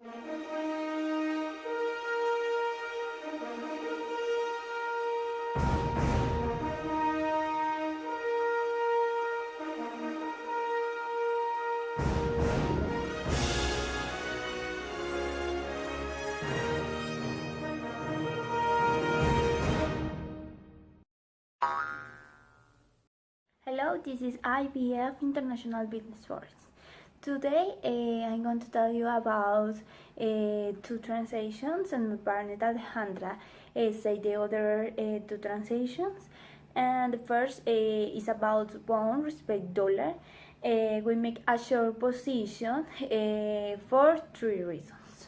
Hello, this is IBF International Business Force. Today I'm going to tell you about two translations, and my partner Alejandra say the other two translations. And the first is about bond respect dollar. We make a short position for three reasons.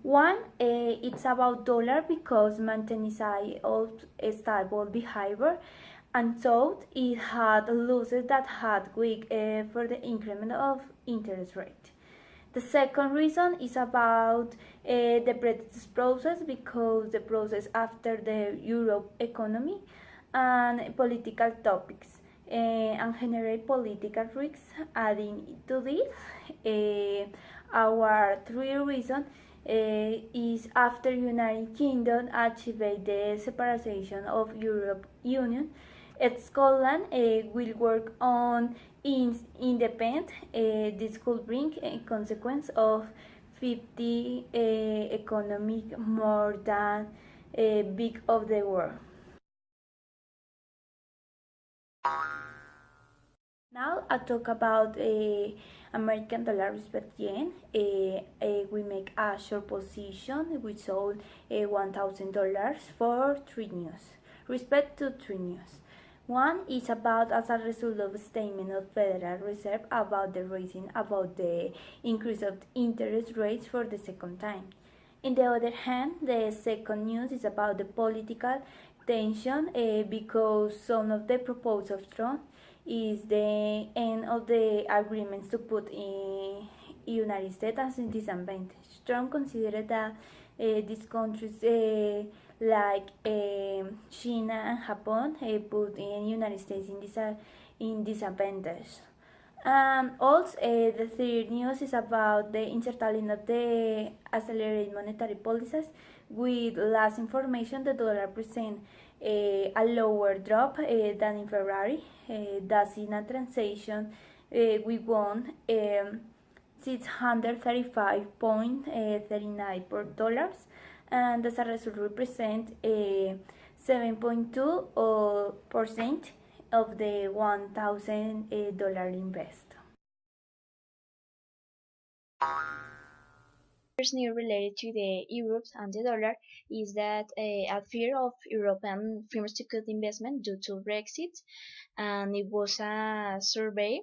One, it's about dollar because maintains a stable behavior, and so it had losses that had weak for the increment of interest rate. The second reason is about the Brexit process because the process after the Europe economy and political topics and generate political risks. Adding to this, our three reason is after United Kingdom achieved the separation of Europe Union, Scotland will work on independence. This could bring a consequence of 50 economic more than big of the world. Now I talk about American dollar respect yen. We make a short position. We sold $1,000 for three news. Respect to three news. One is about as a result of a statement of Federal Reserve about the raising about the increase of interest rates for the second time. On the other hand, the second news is about the political tension because some of the proposals of Trump is the end of the agreements to put in United States as a disadvantage. Trump considered that these countries like China and Japan put in United States in disadvantage. Also, the third news is about the uncertainty of the accelerated monetary policies. With less information, the dollar presents a lower drop than in February. Thus, in a transaction, we won 635.39 per dollars, and as a result, represent 7.2% of the $1,000 invest. First news related to the Europe and the dollar is that a fear of European firms to cut investment due to Brexit, and it was a survey.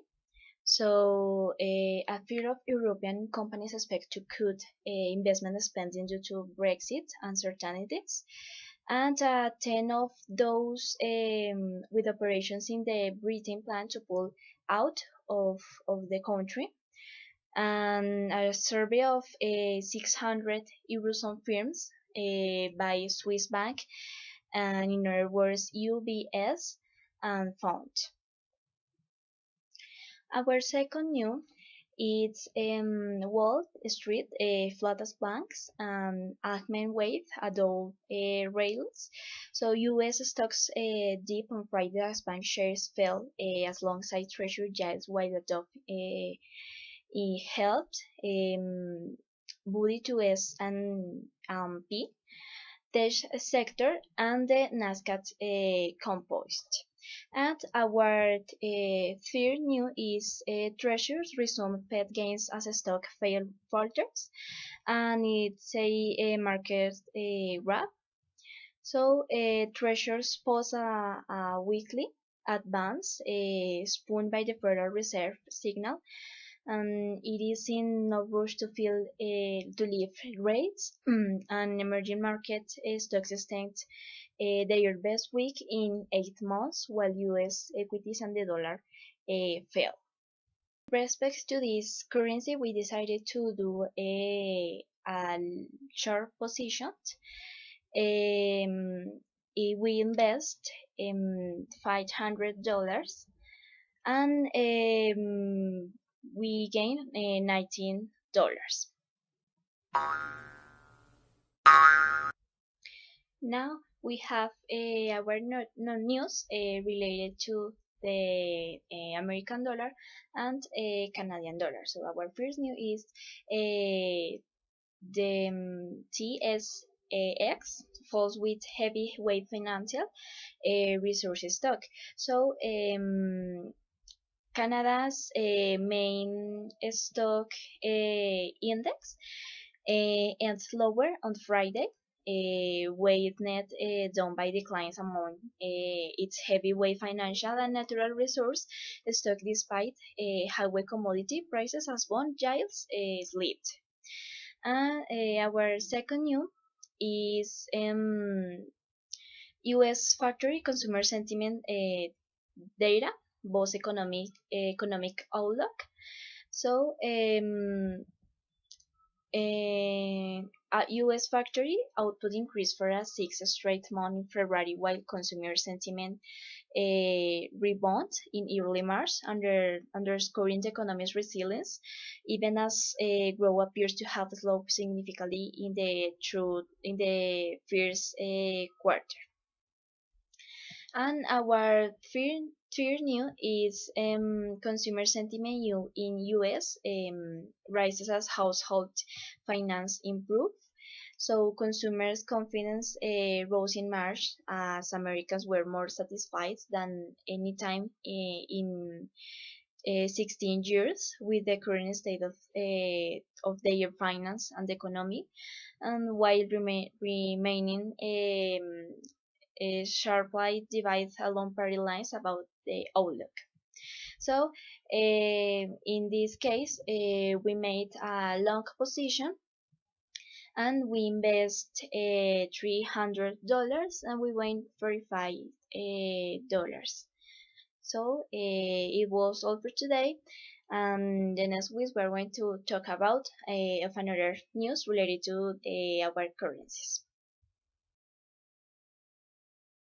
So a fear of European companies expect to cut investment spending due to Brexit uncertainties, and 10 of those with operations in the Britain plan to pull out of the country. And a survey of 600 Eurozone firms by Swiss Bank, and in other words UBS, and found. Our second news is Wall Street flat as planks, and Ahmed Wave adult rails. So U.S. stocks dip on Friday as bank shares fell as alongside Treasury yields while the top it helped booty to S&P, tech sector, and the Nasdaq composite. And our third news is Treasuries resume Fed gains as stock falters, and it's a market wrap. So Treasuries post a weekly advance spun by the Federal Reserve signal, and it is in no rush to feel to lift rates, and emerging market stocks extend their best week in 8 months, while U.S. equities and the dollar fell. With respect to this currency, we decided to do a short position. We invest $500, and we gain $19. Now we have our news related to the American dollar and Canadian dollar. So our first news is the TSX falls with heavyweight financial resources stock. So Canada's main stock index ends lower on Friday, with net down by declines among its heavyweight financial and natural resource stock despite highway commodity prices as bond yields slipped. And our second news is U.S. factory consumer sentiment data, both economic outlook. So U.S. factory output increased for a sixth straight month in February, while consumer sentiment rebound in early March, underscoring the economy's resilience, even as growth appears to have slowed significantly in the first quarter. And our third news is consumer sentiment in US rises as household finance improve. So consumers' confidence rose in March as Americans were more satisfied than any time in 16 years with the current state of their finance and economy, and while remaining sharply divide along party lines about the outlook. So in this case, we made a long position and we invest $300 and we win $45. So it was all for today. And the next week we're going to talk about of another news related to our currencies.